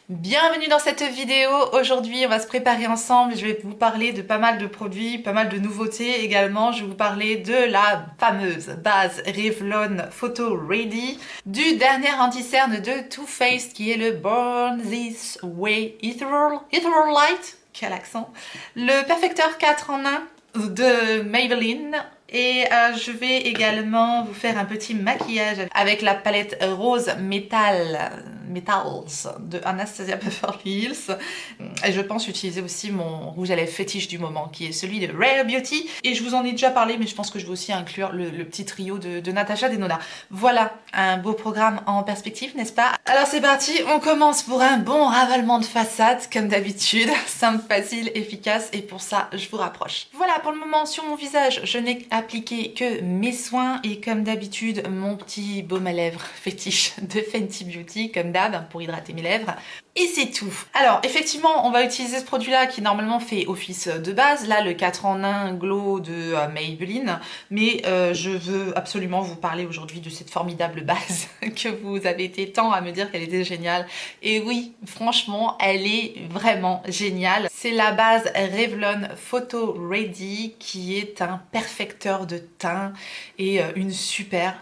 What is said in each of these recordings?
Bienvenue dans cette vidéo. Aujourd'hui, on va se préparer ensemble. Je vais vous parler de pas mal de produits, pas mal de nouveautés également. Je vais vous parler de la fameuse base Revlon Photo Ready, du dernier anti-cerne de Too Faced qui est le Born This Way Ethereal Light. Quel accent. Le Perfecteur 4 en 1 de Maybelline. Et je vais également vous faire un petit maquillage avec la palette rose Metals de Anastasia Beverly Hills. Et je pense utiliser aussi mon rouge à lèvres fétiche du moment qui est celui de Rare Beauty. Et je vous en ai déjà parlé, mais je pense que je vais aussi inclure le petit trio de Natasha Denona. Voilà, un beau programme en perspective, n'est-ce pas? Alors c'est parti, on commence pour un bon ravalement de façade, comme d'habitude. Simple, facile, efficace, et pour ça, je vous rapproche. Voilà, pour le moment, sur mon visage, je n'ai appliqué que mes soins, et comme d'habitude, mon petit baume à lèvres fétiche de Fenty Beauty, comme d'hab, pour hydrater mes lèvres. Et c'est tout. Alors, effectivement, on va utiliser ce produit-là qui normalement fait office de base. Là, le 4 en 1 Glow de Maybelline. Mais je veux absolument vous parler aujourd'hui de cette formidable base que vous avez été tant à me dire qu'elle était géniale. Et oui, franchement, elle est vraiment géniale. C'est la base Revlon Photo Ready qui est un perfecteur de teint et une super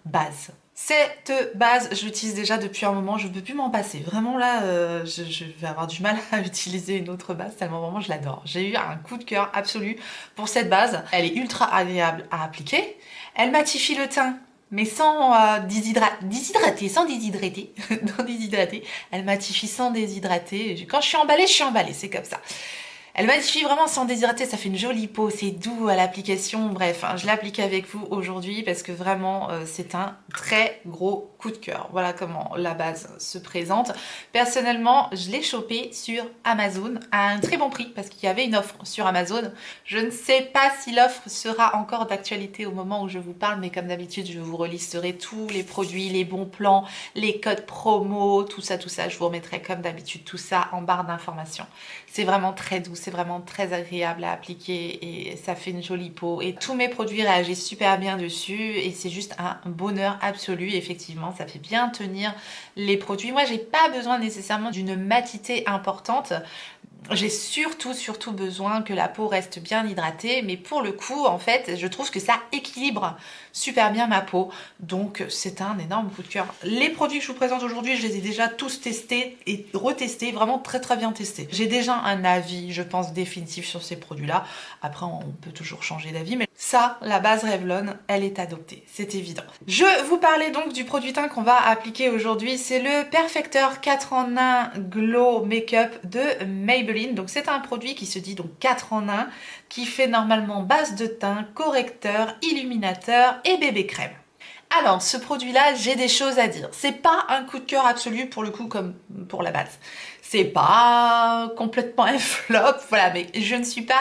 base. Cette base, je l'utilise déjà depuis un moment, je ne peux plus m'en passer. Vraiment là, je vais avoir du mal à utiliser une autre base tellement vraiment je l'adore. J'ai eu un coup de cœur absolu pour cette base. Elle est ultra agréable à appliquer. Elle matifie le teint, mais sans déshydrater. Non, déshydrater. Elle matifie sans déshydrater. Quand je suis emballée, c'est comme ça. Elle matifie vraiment sans déshydrater, ça fait une jolie peau, c'est doux à l'application. Bref, je l'applique avec vous aujourd'hui parce que vraiment c'est un très gros coup de cœur. Voilà comment la base se présente. Personnellement, je l'ai chopé sur Amazon à un très bon prix parce qu'il y avait une offre sur Amazon. Je ne sais pas si l'offre sera encore d'actualité au moment où je vous parle, mais comme d'habitude, je vous relisterai tous les produits, les bons plans, les codes promo, tout ça. Je vous remettrai comme d'habitude tout ça en barre d'informations. C'est vraiment très doux, c'est vraiment très agréable à appliquer et ça fait une jolie peau. Et tous mes produits réagissent super bien dessus et c'est juste un bonheur absolu. Effectivement, ça fait bien tenir les produits. Moi, j'ai pas besoin nécessairement d'une matité importante. J'ai surtout besoin que la peau reste bien hydratée, mais pour le coup, en fait, je trouve que ça équilibre super bien ma peau. Donc, c'est un énorme coup de cœur. Les produits que je vous présente aujourd'hui, je les ai déjà tous testés et retestés, vraiment très bien testés. J'ai déjà un avis, je pense, définitif sur ces produits-là. Après, on peut toujours changer d'avis, mais ça, la base Revlon, elle est adoptée, c'est évident. Je vous parlais donc du produit teint qu'on va appliquer aujourd'hui. C'est le Perfecteur 4 en 1 Glow Makeup de Maybelline. Donc c'est un produit qui se dit donc 4 en 1, qui fait normalement base de teint, correcteur, illuminateur et bébé crème. Alors, ce produit-là, j'ai des choses à dire. C'est pas un coup de cœur absolu pour le coup comme pour la base. C'est pas complètement un flop, voilà, mais je ne suis pas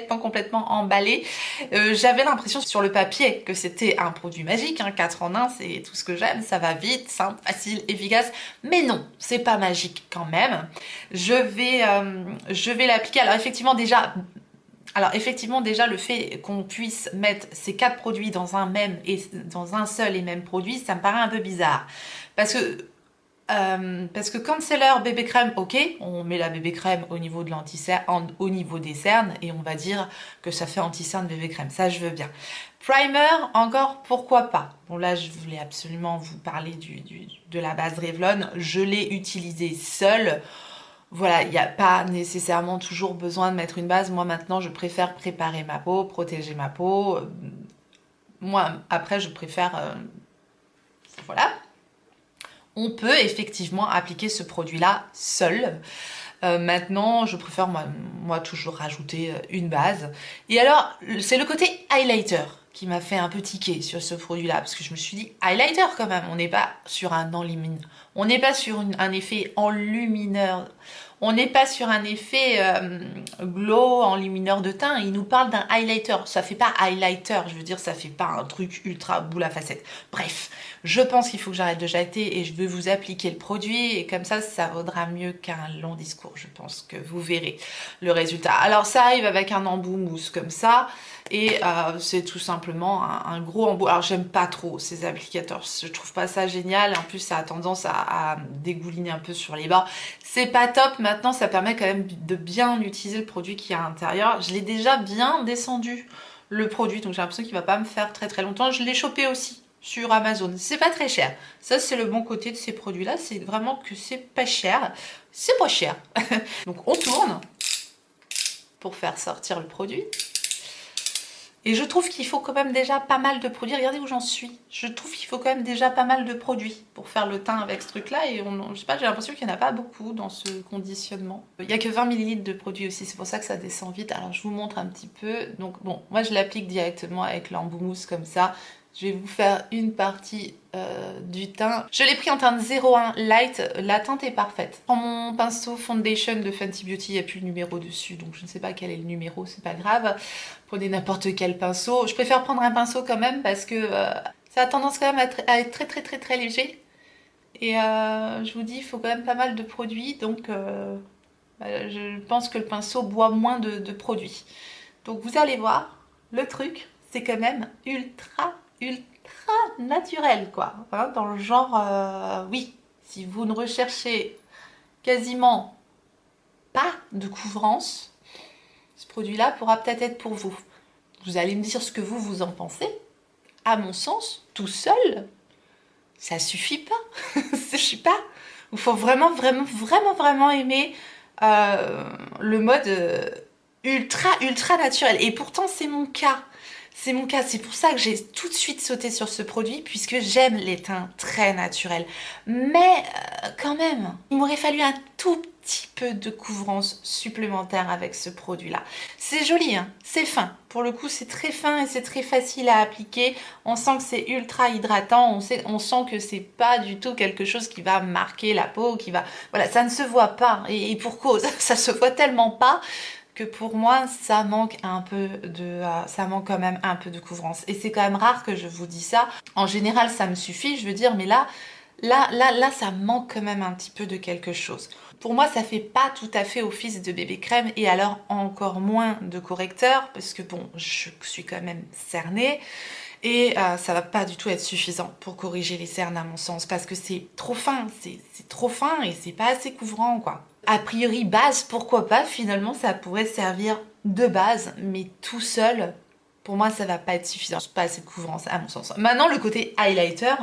complètement emballée. J'avais l'impression sur le papier que c'était un produit magique, hein, 4 en 1, c'est tout ce que j'aime, ça va vite, simple, facile, efficace. Mais non, c'est pas magique quand même. Je vais l'appliquer. Alors effectivement déjà le fait qu'on puisse mettre ces 4 produits dans un seul et même produit, ça me paraît un peu bizarre. Parce que concealer, bébé crème, ok, on met la bébé crème au niveau de au niveau des cernes et on va dire que ça fait anti-cerne bébé crème, ça je veux bien. Primer, encore pourquoi pas. Bon là je voulais absolument vous parler de la base Revlon, je l'ai utilisée seule. Voilà, il n'y a pas nécessairement toujours besoin de mettre une base. Moi, maintenant, je préfère préparer ma peau, protéger ma peau. Moi, après, je préfère... voilà. On peut effectivement appliquer ce produit-là seul. Maintenant, je préfère, moi, toujours rajouter une base. Et alors, c'est le côté highlighter qui m'a fait un peu tiquer sur ce produit-là. Parce que je me suis dit, highlighter quand même. On n'est pas sur un enlumineur. On n'est pas sur un effet enlumineur. On n'est pas sur un effet glow enlumineur de teint. Il nous parle d'un highlighter. Ça fait pas highlighter. Je veux dire, ça fait pas un truc ultra boule à facettes. Bref, je pense qu'il faut que j'arrête de jatter et je vais vous appliquer le produit. Et comme ça vaudra mieux qu'un long discours. Je pense que vous verrez le résultat. Alors, ça arrive avec un embout mousse comme ça. Et c'est tout simplement un gros embout. Alors j'aime pas trop ces applicateurs, je trouve pas ça génial. En plus ça a tendance à dégouliner un peu sur les bords. C'est pas top. Maintenant, ça permet quand même de bien utiliser le produit qui est à l'intérieur. Je l'ai déjà bien descendu, le produit, donc j'ai l'impression qu'il va pas me faire très très longtemps. Je l'ai chopé aussi sur Amazon. C'est pas très cher. Ça, c'est le bon côté de ces produits-là. C'est vraiment que c'est pas cher. C'est pas cher. Donc, on tourne pour faire sortir le produit. Et je trouve qu'il faut quand même déjà pas mal de produits. Regardez où j'en suis. Je trouve qu'il faut quand même déjà pas mal de produits pour faire le teint avec ce truc-là. Et je sais pas, j'ai l'impression qu'il n'y en a pas beaucoup dans ce conditionnement. Il n'y a que 20 ml de produits aussi, c'est pour ça que ça descend vite. Alors je vous montre un petit peu. Donc bon, moi je l'applique directement avec l'embout mousse comme ça. Je vais vous faire une partie du teint. Je l'ai pris en teinte 01 Light. La teinte est parfaite. Je prends mon pinceau Foundation de Fenty Beauty. Il n'y a plus le numéro dessus, donc je ne sais pas quel est le numéro, c'est pas grave. Prenez n'importe quel pinceau. Je préfère prendre un pinceau quand même parce que ça a tendance quand même à être très très très très léger. Et je vous dis, il faut quand même pas mal de produits. Donc je pense que le pinceau boit moins de produits. Donc vous allez voir, le truc, c'est quand même ultra naturel, quoi. Hein, dans le genre, oui, si vous ne recherchez quasiment pas de couvrance, ce produit-là pourra peut-être être pour vous. Vous allez me dire ce que vous en pensez. À mon sens, tout seul, ça suffit pas. Ça suffit pas. Il faut vraiment aimer le mode ultra naturel. Et pourtant, c'est mon cas. C'est mon cas, c'est pour ça que j'ai tout de suite sauté sur ce produit, puisque j'aime les teints très naturels. Mais quand même, il m'aurait fallu un tout petit peu de couvrance supplémentaire avec ce produit-là. C'est joli, hein, c'est fin. Pour le coup, c'est très fin et c'est très facile à appliquer. On sent que c'est ultra hydratant, on sent que c'est pas du tout quelque chose qui va marquer la peau, qui va... Voilà, ça ne se voit pas, et pour cause, ça se voit tellement pas que pour moi ça manque ça manque quand même un peu de couvrance, et c'est quand même rare que je vous dis ça. En général ça me suffit, je veux dire, mais là ça manque quand même un petit peu de quelque chose. Pour moi ça fait pas tout à fait office de bébé crème, et alors encore moins de correcteur, parce que bon, je suis quand même cernée. Et ça va pas du tout être suffisant pour corriger les cernes à mon sens, parce que c'est trop fin, c'est trop fin et c'est pas assez couvrant, quoi. A priori base, pourquoi pas, finalement ça pourrait servir de base, mais tout seul, pour moi ça va pas être suffisant, pas assez de couvrance à mon sens. Maintenant le côté highlighter,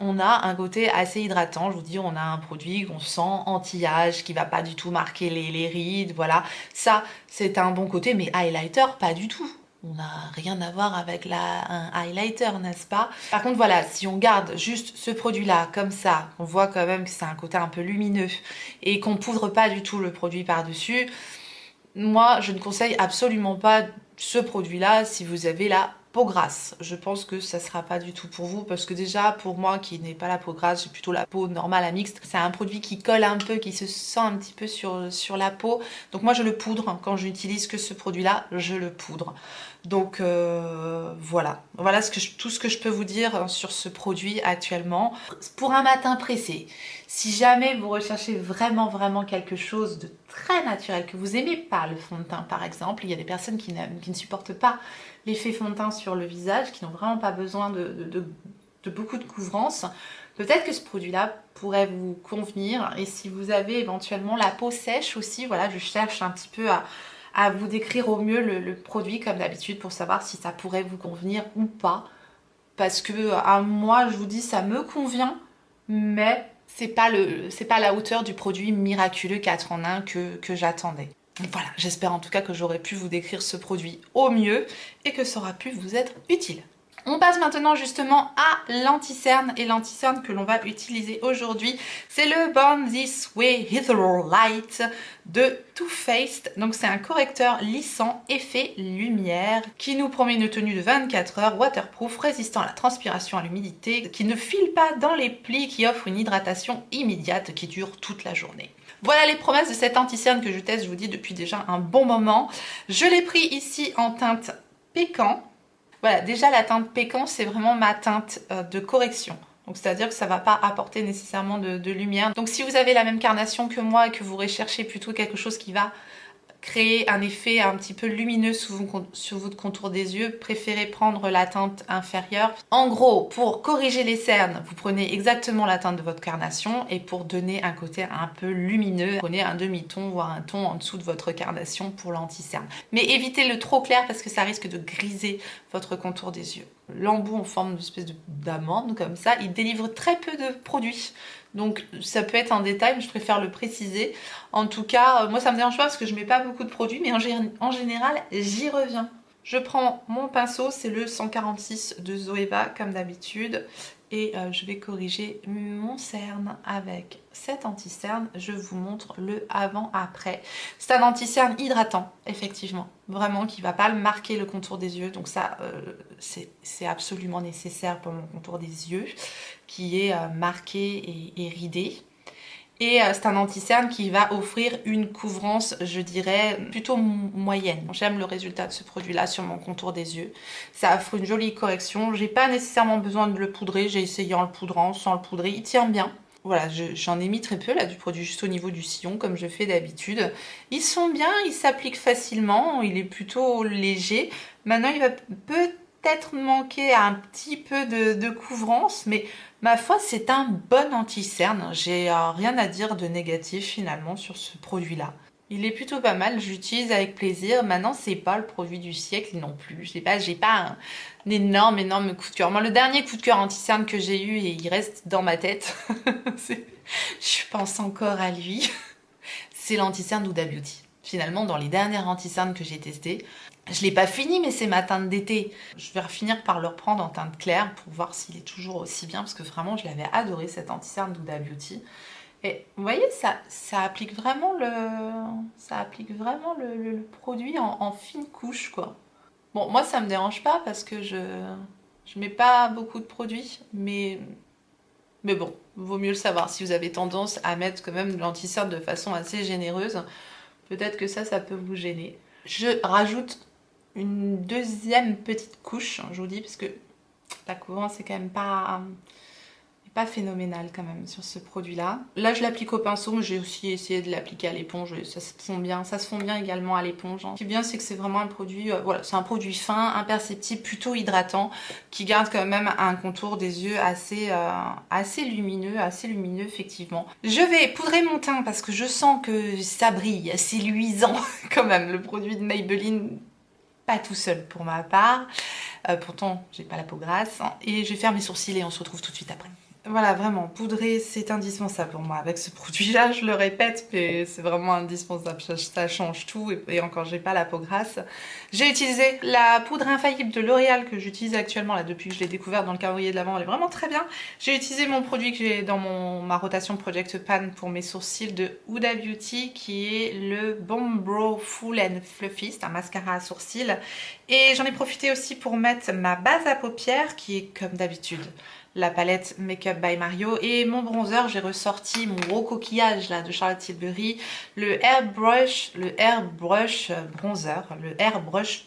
on a un côté assez hydratant, je vous dis, on a un produit qu'on sent anti-âge, qui va pas du tout marquer les rides, voilà. Ça, c'est un bon côté, mais highlighter, pas du tout. On n'a rien à voir avec un highlighter, n'est-ce pas? Par contre, voilà, si on garde juste ce produit-là, comme ça, on voit quand même que c'est un côté un peu lumineux, et qu'on poudre pas du tout le produit par-dessus, moi, je ne conseille absolument pas ce produit-là si vous avez la peau grasse. Je pense que ça sera pas du tout pour vous, parce que déjà, pour moi qui n'ai pas la peau grasse, j'ai plutôt la peau normale à mixte. C'est un produit qui colle un peu, qui se sent un petit peu sur la peau. Donc moi, je le poudre. Quand je n'utilise que ce produit-là, je le poudre. Donc voilà tout ce que je peux vous dire sur ce produit actuellement. Pour un matin pressé, si jamais vous recherchez vraiment quelque chose de très naturel, que vous aimez pas le fond de teint par exemple, il y a des personnes qui ne supportent pas l'effet fond de teint sur le visage, qui n'ont vraiment pas besoin de beaucoup de couvrance, peut-être que ce produit-là pourrait vous convenir. Et si vous avez éventuellement la peau sèche aussi, voilà, je cherche un petit peu à vous décrire au mieux le produit comme d'habitude pour savoir si ça pourrait vous convenir ou pas. Parce que à moi, je vous dis, ça me convient, mais c'est pas la hauteur du produit miraculeux 4 en 1 que j'attendais. Voilà, j'espère en tout cas que j'aurais pu vous décrire ce produit au mieux et que ça aura pu vous être utile. On passe maintenant justement à l'anti-cerne, et l'anti-cerne que l'on va utiliser aujourd'hui, c'est le Born This Way Ethereal Light de Too Faced. Donc c'est un correcteur lissant effet lumière qui nous promet une tenue de 24 heures, waterproof, résistant à la transpiration, à l'humidité, qui ne file pas dans les plis, qui offre une hydratation immédiate qui dure toute la journée. Voilà les promesses de cet anti-cerne que je teste, je vous dis, depuis déjà un bon moment. Je l'ai pris ici en teinte pécan. Voilà, déjà la teinte pécan, c'est vraiment ma teinte de correction. Donc c'est-à-dire que ça ne va pas apporter nécessairement de lumière. Donc si vous avez la même carnation que moi et que vous recherchez plutôt quelque chose qui va créer un effet un petit peu lumineux sur votre contour des yeux, préférez prendre la teinte inférieure. En gros, pour corriger les cernes, vous prenez exactement la teinte de votre carnation et pour donner un côté un peu lumineux, prenez un demi-ton, voire un ton en dessous de votre carnation pour l'anti-cerne. Mais évitez le trop clair parce que ça risque de griser votre contour des yeux. L'embout en forme d'espèce d'amande comme ça, il délivre très peu de produits. Donc ça peut être un détail, mais je préfère le préciser. En tout cas, moi ça me dérange pas parce que je mets pas beaucoup de produits, mais en général, j'y reviens. Je prends mon pinceau, c'est le 146 de Zoeva comme d'habitude. Et je vais corriger mon cerne avec cet anti-cerne. Je vous montre le avant-après. C'est un anti-cerne hydratant, effectivement. Vraiment, qui ne va pas marquer le contour des yeux. Donc ça, c'est absolument nécessaire pour mon contour des yeux, qui est marqué et ridé. Et c'est un anti-cerne qui va offrir une couvrance, je dirais, plutôt moyenne. J'aime le résultat de ce produit-là sur mon contour des yeux. Ça offre une jolie correction. J'ai pas nécessairement besoin de le poudrer. J'ai essayé en le poudrant, sans le poudrer. Il tient bien. Voilà, j'en ai mis très peu là du produit juste au niveau du sillon comme je fais d'habitude. Ils sont bien, ils s'appliquent facilement, il est plutôt léger. Maintenant il va peut-être manquer un petit peu de couvrance, mais ma foi c'est un bon anti-cerne. J'ai rien à dire de négatif finalement sur ce produit-là. Il est plutôt pas mal, j'utilise avec plaisir. Maintenant, c'est pas le produit du siècle non plus. J'ai pas un énorme coup de cœur. Moi, le dernier coup de cœur anti-cerne que j'ai eu, et il reste dans ma tête, je pense encore à lui, c'est l'anti-cerne Huda Beauty. Finalement, dans les dernières anti-cernes que j'ai testées, je l'ai pas fini, mais c'est ma teinte d'été. Je vais finir par le reprendre en teinte claire pour voir s'il est toujours aussi bien, parce que vraiment, je l'avais adoré, cet anti-cerne Huda Beauty. Et vous voyez, ça applique vraiment le produit en fine couche, quoi. Bon, moi, ça me dérange pas parce que je mets pas beaucoup de produits, mais bon, vaut mieux le savoir. Si vous avez tendance à mettre quand même de l'anti-cerne de façon assez généreuse, peut-être que ça peut vous gêner. Je rajoute une deuxième petite couche, je vous dis, parce que la couvrance c'est quand même pas phénoménal quand même sur ce produit là. Là je l'applique au pinceau, mais j'ai aussi essayé de l'appliquer à l'éponge, ça se fond bien également à l'éponge. Ce qui est bien c'est que c'est vraiment un produit, voilà, c'est un produit fin, imperceptible, plutôt hydratant, qui garde quand même un contour des yeux assez lumineux effectivement. Je vais poudrer mon teint parce que je sens que ça brille, c'est luisant quand même, le produit de Maybelline, pas tout seul pour ma part. Pourtant j'ai pas la peau grasse, hein. Et je vais faire mes sourcils et on se retrouve tout de suite après. Voilà, vraiment, poudrer, c'est indispensable pour moi. Avec ce produit-là, je le répète, mais c'est vraiment indispensable. Ça change tout, et encore, j'ai pas la peau grasse. J'ai utilisé la poudre infaillible de L'Oréal que j'utilise actuellement, là, depuis que je l'ai découverte dans le calendrier de l'Avent. Elle est vraiment très bien. J'ai utilisé mon produit que j'ai dans ma rotation Project Pan pour mes sourcils de Huda Beauty, qui est le Bomb Brow Full and Fluffy. C'est un mascara à sourcils. Et j'en ai profité aussi pour mettre ma base à paupières, qui est comme d'habitude la palette Make Up by Mario, et mon bronzer, j'ai ressorti mon gros coquillage là de Charlotte Tilbury, le Airbrush Bronzer, le Airbrush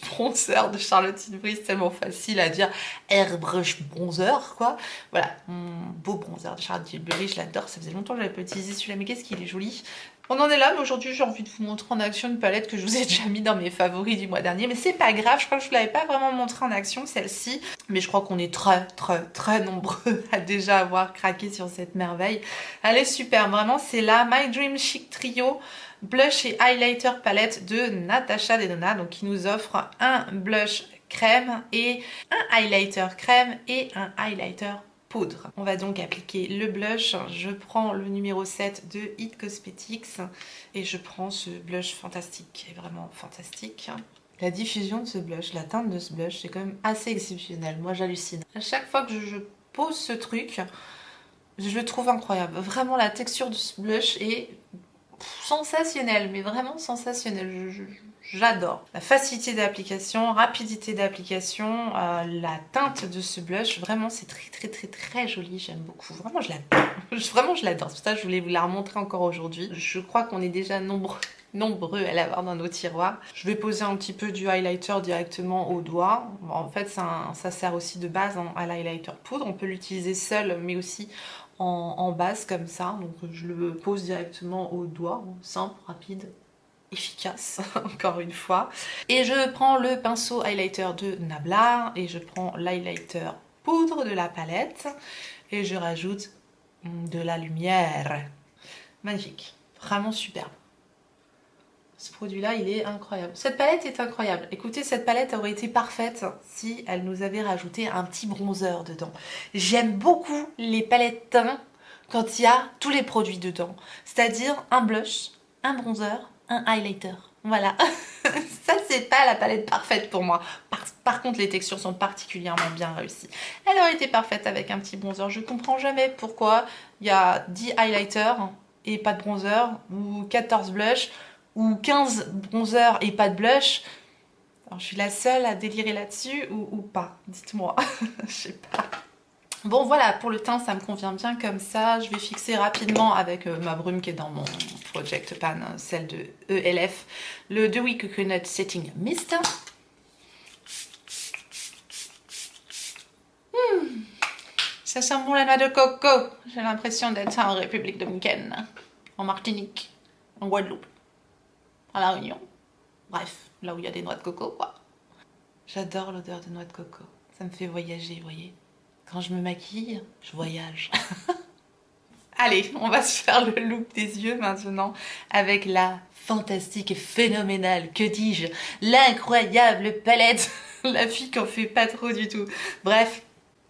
Bronzer de Charlotte Tilbury. C'est tellement facile à dire, Airbrush Bronzer quoi. Voilà, mon beau bronzer de Charlotte Tilbury, je l'adore, ça faisait longtemps que je l'avais pas utilisé celui-là, mais qu'est-ce qu'il est joli. On en est là, mais aujourd'hui j'ai envie de vous montrer en action une palette que je vous ai déjà mis dans mes favoris du mois dernier, mais c'est pas grave, je crois que je ne l'avais pas vraiment montré en action celle-ci, mais je crois qu'on est très nombreux à déjà avoir craqué sur cette merveille. Elle est super, vraiment, c'est la My Dream Chic Trio Blush et Highlighter Palette de Natasha Denona, donc qui nous offre un blush crème et un highlighter crème et un highlighter poudre. On va donc appliquer le blush. Je prends le numéro 7 de It Cosmetics et je prends ce blush fantastique, qui est vraiment fantastique. La diffusion de ce blush, la teinte de ce blush, c'est quand même assez exceptionnel. Moi j'hallucine. À chaque fois que je pose ce truc, je le trouve incroyable. Vraiment la texture de ce blush est sensationnelle, mais vraiment sensationnelle. J'adore. La facilité d'application, rapidité d'application, la teinte de ce blush, vraiment c'est très joli, j'aime beaucoup. Vraiment je l'adore. Vraiment je l'adore. C'est pour ça que je voulais vous la remontrer encore aujourd'hui. Je crois qu'on est déjà nombreux à l'avoir dans nos tiroirs. Je vais poser un petit peu du highlighter directement au doigt. En fait ça sert aussi de base à l'highlighter poudre. On peut l'utiliser seul mais aussi en base comme ça. Donc je le pose directement au doigt, simple, rapide, efficace, encore une fois. Et je prends le pinceau highlighter de Nabla et je prends l'highlighter poudre de la palette et je rajoute de la lumière. Magnifique, vraiment superbe. Ce produit-là, il est incroyable. Cette palette est incroyable. Écoutez, cette palette aurait été parfaite si elle nous avait rajouté un petit bronzer dedans. J'aime beaucoup les palettes teint quand il y a tous les produits dedans. C'est-à-dire un blush, un bronzer, un highlighter. Voilà. Ça, c'est pas la palette parfaite pour moi. Par contre, les textures sont particulièrement bien réussies. Elle aurait été parfaite avec un petit bronzer. Je comprends jamais pourquoi il y a 10 highlighters et pas de bronzer, ou 14 blushs, ou 15 bronzers et pas de blush. Alors, je suis la seule à délirer là-dessus ou pas? Dites-moi. Je sais pas. Bon, voilà, pour le teint, ça me convient bien comme ça. Je vais fixer rapidement avec ma brume qui est dans mon Project Pan, celle de ELF, le Dewy Coconut Setting Mist. Ça sent bon la noix de coco. J'ai l'impression d'être en République dominicaine, en Martinique, en Guadeloupe, à La Réunion. Bref, là où il y a des noix de coco, quoi. J'adore l'odeur de noix de coco. Ça me fait voyager, vous voyez. Quand je me maquille, je voyage. Allez, on va se faire le look des yeux maintenant avec la fantastique et phénoménale, que dis-je, l'incroyable palette. La fille qui en fait pas trop du tout. Bref,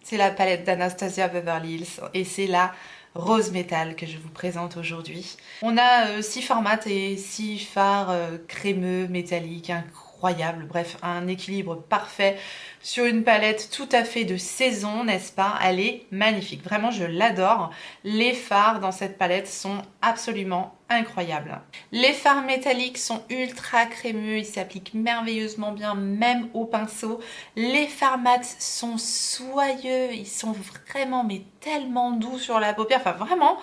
c'est la palette d'Anastasia Beverly Hills et c'est la Rose Métal que je vous présente aujourd'hui. On a 6 fards mat et 6 fards crémeux, métalliques, incroyables. Bref, un équilibre parfait sur une palette tout à fait de saison, n'est-ce pas? Elle est magnifique. Vraiment, je l'adore. Les fards dans cette palette sont absolument incroyables. Les fards métalliques sont ultra crémeux. Ils s'appliquent merveilleusement bien, même au pinceau. Les fards mat sont soyeux. Ils sont vraiment, mais tellement doux sur la paupière. Enfin, vraiment,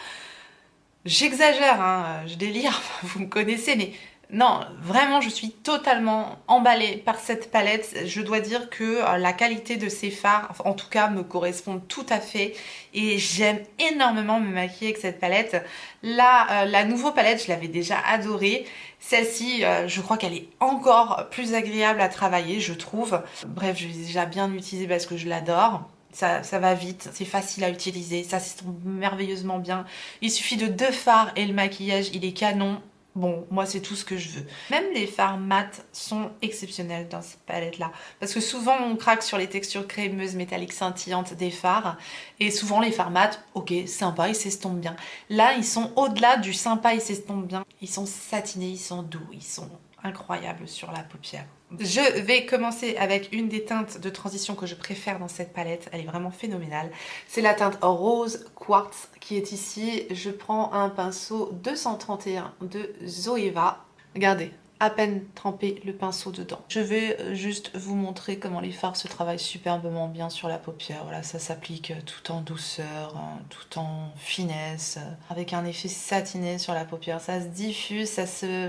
j'exagère, hein, je délire. Vous me connaissez, mais non, vraiment, je suis totalement emballée par cette palette. Je dois dire que la qualité de ces fards, en tout cas, me correspond tout à fait. Et j'aime énormément me maquiller avec cette palette. Là, la nouvelle palette, je l'avais déjà adorée. Celle-ci, je crois qu'elle est encore plus agréable à travailler, je trouve. Bref, je l'ai déjà bien utilisée parce que je l'adore. Ça va vite, c'est facile à utiliser, ça s'estompe merveilleusement bien. Il suffit de 2 fards et le maquillage, il est canon. Bon, moi c'est tout ce que je veux. Même les fards mat sont exceptionnels dans cette palette là. Parce que souvent on craque sur les textures crémeuses, métalliques, scintillantes des fards. Et souvent les fards mat, ok, sympa, ils s'estompent bien. Là, ils sont au-delà du sympa, ils s'estompent bien. Ils sont satinés, ils sont doux, ils sont incroyables sur la paupière. Je vais commencer avec une des teintes de transition que je préfère dans cette palette. Elle est vraiment phénoménale. C'est la teinte Rose Quartz qui est ici. Je prends un pinceau 231 de Zoeva. Regardez, à peine trempé le pinceau dedans. Je vais juste vous montrer comment les fards se travaillent superbement bien sur la paupière. Voilà, ça s'applique tout en douceur, tout en finesse, avec un effet satiné sur la paupière. Ça se diffuse,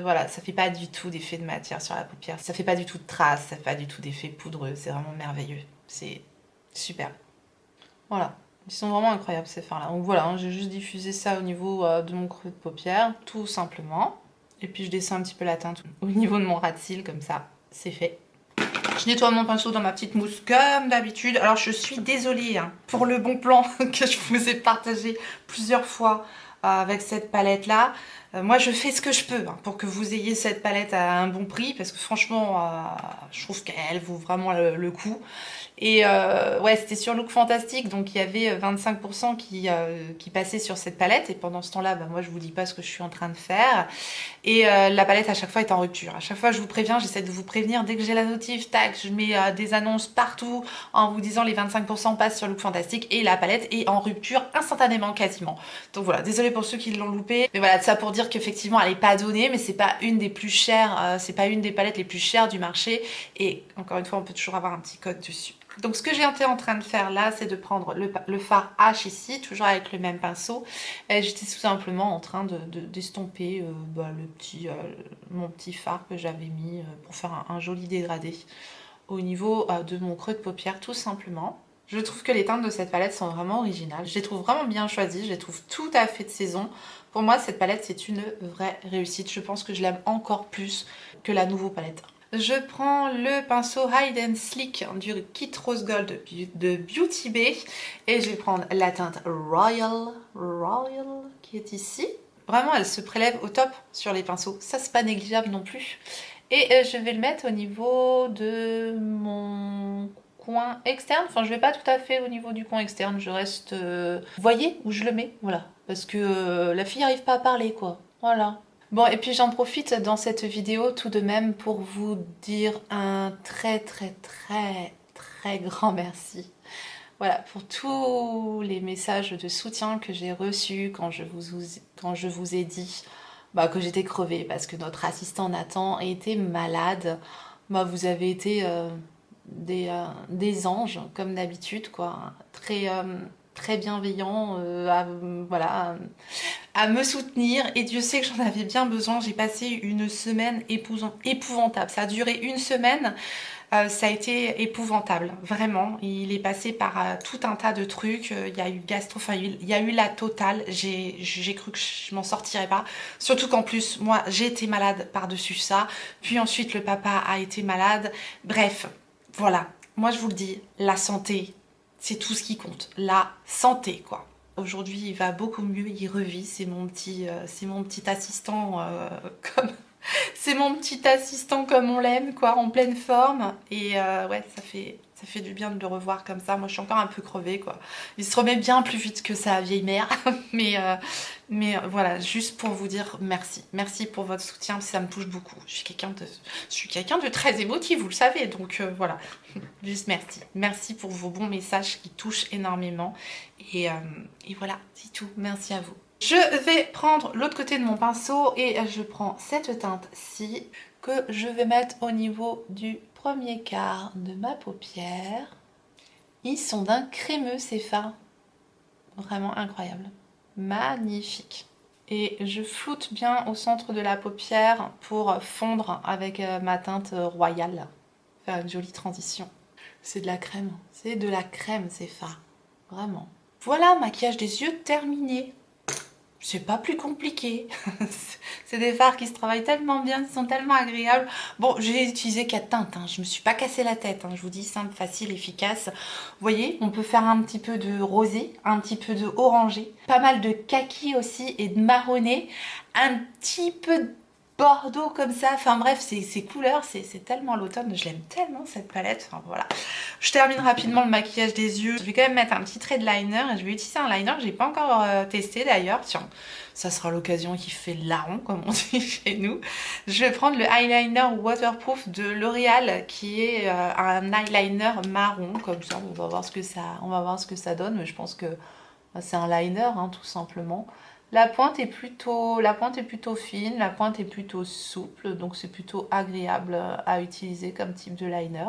voilà, ça fait pas du tout d'effet de matière sur la paupière. Ça fait pas du tout de traces, ça fait pas du tout d'effet poudreux. C'est vraiment merveilleux. C'est super. Voilà. Ils sont vraiment incroyables ces fards là. Donc voilà, hein, j'ai juste diffusé ça au niveau de mon creux de paupière, tout simplement. Et puis je descends un petit peu la teinte au niveau de mon ras de cils, comme ça, c'est fait. Je nettoie mon pinceau dans ma petite mousse comme d'habitude. Alors je suis désolée hein, pour le bon plan que je vous ai partagé plusieurs fois avec cette palette là. Moi je fais ce que je peux hein, pour que vous ayez cette palette à un bon prix parce que franchement je trouve qu'elle vaut vraiment le coup. Et ouais, c'était sur Look Fantastique, donc il y avait 25% qui passait sur cette palette. Et pendant ce temps-là, bah, moi je vous dis pas ce que je suis en train de faire. Et la palette à chaque fois est en rupture. À chaque fois je vous préviens, j'essaie de vous prévenir dès que j'ai la notif, tac, je mets des annonces partout en vous disant les 25% passent sur Look Fantastique et la palette est en rupture instantanément quasiment. Donc voilà, désolée pour ceux qui l'ont loupé. Mais voilà, ça pour dire qu'effectivement elle est pas donnée, mais c'est pas une des plus chères, c'est pas une des palettes les plus chères du marché. Et encore une fois, on peut toujours avoir un petit code dessus. Donc ce que j'étais en train de faire là, c'est de prendre le fard H ici, toujours avec le même pinceau. J'étais tout simplement en train d'estomper mon petit fard que j'avais mis pour faire un joli dégradé au niveau de mon creux de paupière, tout simplement. Je trouve que les teintes de cette palette sont vraiment originales. Je les trouve vraiment bien choisies, je les trouve tout à fait de saison. Pour moi, cette palette, c'est une vraie réussite. Je pense que je l'aime encore plus que la Nouveau palette. Je prends le pinceau Hide and Sleek du Kit Rose Gold de Beauty Bay. Et je vais prendre la teinte Royal qui est ici. Vraiment, elle se prélève au top sur les pinceaux. Ça, c'est pas négligeable non plus. Et je vais le mettre au niveau de mon coin externe. Enfin, je vais pas tout à fait au niveau du coin externe. Je reste... Vous voyez où je le mets? Voilà. Parce que la fille n'arrive pas à parler, quoi. Voilà. Bon, et puis j'en profite dans cette vidéo tout de même pour vous dire un très grand merci. Voilà, pour tous les messages de soutien que j'ai reçus quand je vous ai dit que j'étais crevée parce que notre assistant Nathan était malade. Vous avez été des anges, comme d'habitude, quoi. Très bienveillants à me soutenir. Et Dieu sait que j'en avais bien besoin. J'ai passé une semaine épouvantable. Ça a duré une semaine. Ça a été épouvantable, vraiment. Il est passé par tout un tas de trucs. Il y a eu il y a eu la totale. J'ai cru que je m'en sortirais pas. Surtout qu'en plus, moi, j'ai été malade par-dessus ça. Puis ensuite, le papa a été malade. Bref, voilà. Moi, je vous le dis, la santé, c'est tout ce qui compte. La santé, quoi. Aujourd'hui, il va beaucoup mieux. Il revit. C'est mon petit assistant comme... C'est mon petit assistant comme on l'aime, quoi, en pleine forme. Et ouais, ça fait du bien de le revoir comme ça. Moi, je suis encore un peu crevée, quoi. Il se remet bien plus vite que sa vieille mère. mais voilà, juste pour vous dire merci. Merci pour votre soutien, ça me touche beaucoup. Je suis quelqu'un de très émotif, vous le savez. Donc voilà, juste merci. Merci pour vos bons messages qui touchent énormément. Et voilà, c'est tout. Merci à vous. Je vais prendre l'autre côté de mon pinceau et je prends cette teinte-ci que je vais mettre au niveau du premier quart de ma paupière. Ils sont d'un crémeux ces fards. Vraiment incroyable. Magnifique. Et je floute bien au centre de la paupière pour fondre avec ma teinte royale. Faire une jolie transition. C'est de la crème. C'est de la crème ces fards. Vraiment. Voilà, maquillage des yeux terminé. C'est pas plus compliqué. C'est des fards qui se travaillent tellement bien, qui sont tellement agréables. Bon, j'ai utilisé 4 teintes, hein. Je me suis pas cassé la tête, hein. Je vous dis simple, facile, efficace. Vous voyez, on peut faire un petit peu de rosé, un petit peu de orangé, pas mal de kaki aussi et de marronné, un petit peu de bordeaux comme ça. Enfin bref, ces couleurs, c'est tellement l'automne. Je l'aime tellement cette palette. Enfin voilà. Je termine rapidement le maquillage des yeux. Je vais quand même mettre un petit trait de liner et je vais utiliser un liner que j'ai pas encore testé d'ailleurs. Tiens, ça sera l'occasion qui fait le larron comme on dit chez nous. Je vais prendre le eyeliner waterproof de L'Oréal qui est un eyeliner marron comme ça. On va voir ce que ça donne. Mais je pense que c'est un liner hein, tout simplement. La pointe est plutôt fine, la pointe est plutôt souple, donc c'est plutôt agréable à utiliser comme type de liner.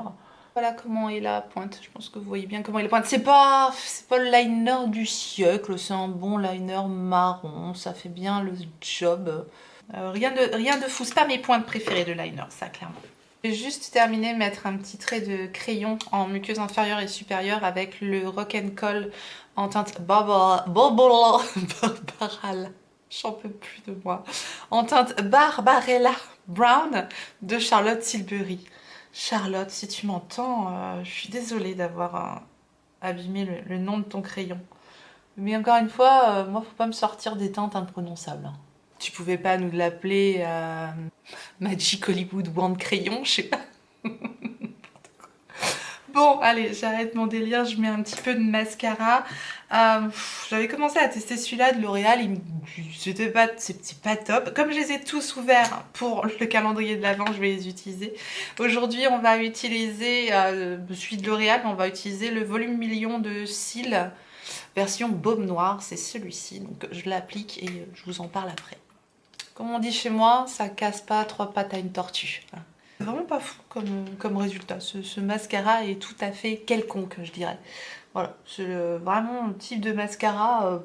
Voilà comment est la pointe, je pense que vous voyez bien comment est la pointe. C'est pas le liner du siècle, c'est un bon liner marron, ça fait bien le job. Rien de fou, c'est pas mes pointes préférées de liner, ça clairement. Je vais juste terminer de mettre un petit trait de crayon en muqueuse inférieure et supérieure avec le Rock and Coll en teinte Barbarella. J'en peux plus de moi. En teinte Barbarella Brown de Charlotte Tilbury. Charlotte, si tu m'entends, je suis désolée d'avoir abîmé le nom de ton crayon. Mais encore une fois, moi, faut pas me sortir des teintes imprononçables. Tu pouvais pas nous l'appeler Magic Hollywood Wand Crayon, je sais pas. Bon, allez, j'arrête mon délire, je mets un petit peu de mascara. J'avais commencé à tester celui-là de L'Oréal, c'est pas top. Comme je les ai tous ouverts pour le calendrier de l'Avent, je vais les utiliser. Aujourd'hui, on va utiliser celui de L'Oréal, on va utiliser le volume million de cils, version baume noir, c'est celui-ci. Donc je l'applique et je vous en parle après. Comme on dit chez moi, ça casse pas 3 pattes à une tortue. C'est vraiment pas fou comme résultat. Ce mascara est tout à fait quelconque, je dirais. Voilà, c'est vraiment le type de mascara,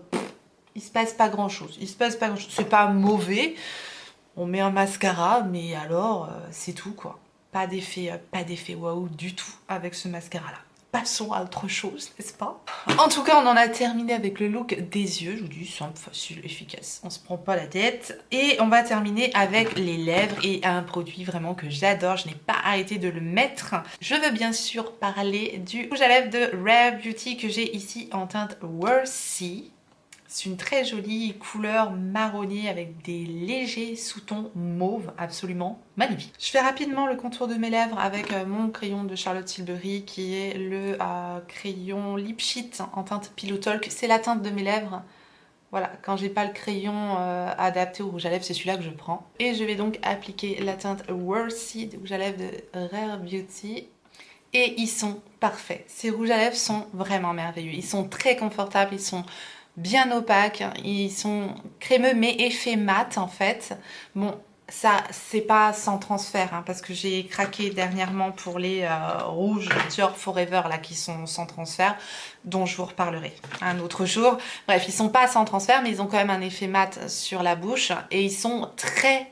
il se passe pas grand chose. C'est pas mauvais, on met un mascara, mais alors c'est tout quoi. Pas d'effet waouh du tout avec ce mascara là. passons à autre chose, n'est-ce pas? En tout cas, on en a terminé avec le look des yeux. Je vous dis, simple, facile, efficace. On se prend pas la tête. Et on va terminer avec les lèvres et un produit vraiment que j'adore. Je n'ai pas arrêté de le mettre. Je veux bien sûr parler du rouge à lèvres de Rare Beauty que j'ai ici en teinte Worthy. C'est une très jolie couleur marronnée avec des légers sous-tons mauve, absolument magnifique. Je fais rapidement le contour de mes lèvres avec mon crayon de Charlotte Tilbury qui est le crayon Lip Sheet en teinte Pillow Talk. C'est la teinte de mes lèvres. Voilà, quand j'ai pas le crayon adapté au rouge à lèvres, c'est celui-là que je prends. Et je vais donc appliquer la teinte Worthy de rouge à lèvres de Rare Beauty. Et ils sont parfaits. Ces rouges à lèvres sont vraiment merveilleux. Ils sont très confortables, ils sont bien opaques, ils sont crémeux mais effet mat en fait. Bon, ça c'est pas sans transfert hein, parce que j'ai craqué dernièrement pour les rouges Dior Forever là qui sont sans transfert, dont je vous reparlerai un autre jour. Bref, ils sont pas sans transfert mais ils ont quand même un effet mat sur la bouche et ils sont très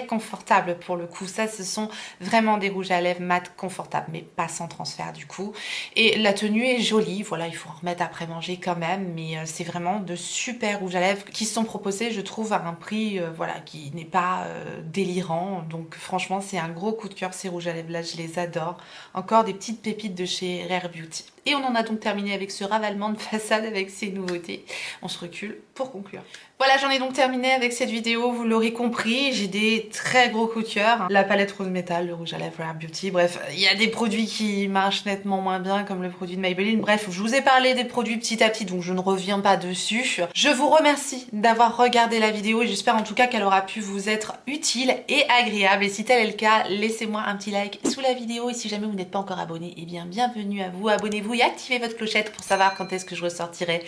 confortables pour le coup. Ça, ce sont vraiment des rouges à lèvres mat confortables, mais pas sans transfert du coup. Et la tenue est jolie, voilà, il faut en remettre après manger quand même, mais c'est vraiment de super rouges à lèvres qui sont proposés, je trouve, à un prix voilà, qui n'est pas délirant. Donc franchement, c'est un gros coup de cœur ces rouges à lèvres là, je les adore. Encore des petites pépites de chez Rare Beauty. Et on en a donc terminé avec ce ravalement de façade avec ces nouveautés. On se recule pour conclure. Voilà, j'en ai donc terminé avec cette vidéo, vous l'aurez compris, j'ai des très gros coups de cœur. La palette rose métal, le rouge à lèvres Rare Beauty, bref, il y a des produits qui marchent nettement moins bien comme le produit de Maybelline. Bref, je vous ai parlé des produits petit à petit, donc je ne reviens pas dessus. Je vous remercie d'avoir regardé la vidéo et j'espère en tout cas qu'elle aura pu vous être utile et agréable. Et si tel est le cas, laissez-moi un petit like sous la vidéo et si jamais vous n'êtes pas encore abonné, eh bien bienvenue à vous, abonnez-vous et activez votre clochette pour savoir quand est-ce que je ressortirai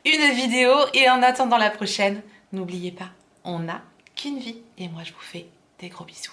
une vidéo. Et en attendant la prochaine, n'oubliez pas, on n'a qu'une vie et moi je vous fais des gros bisous.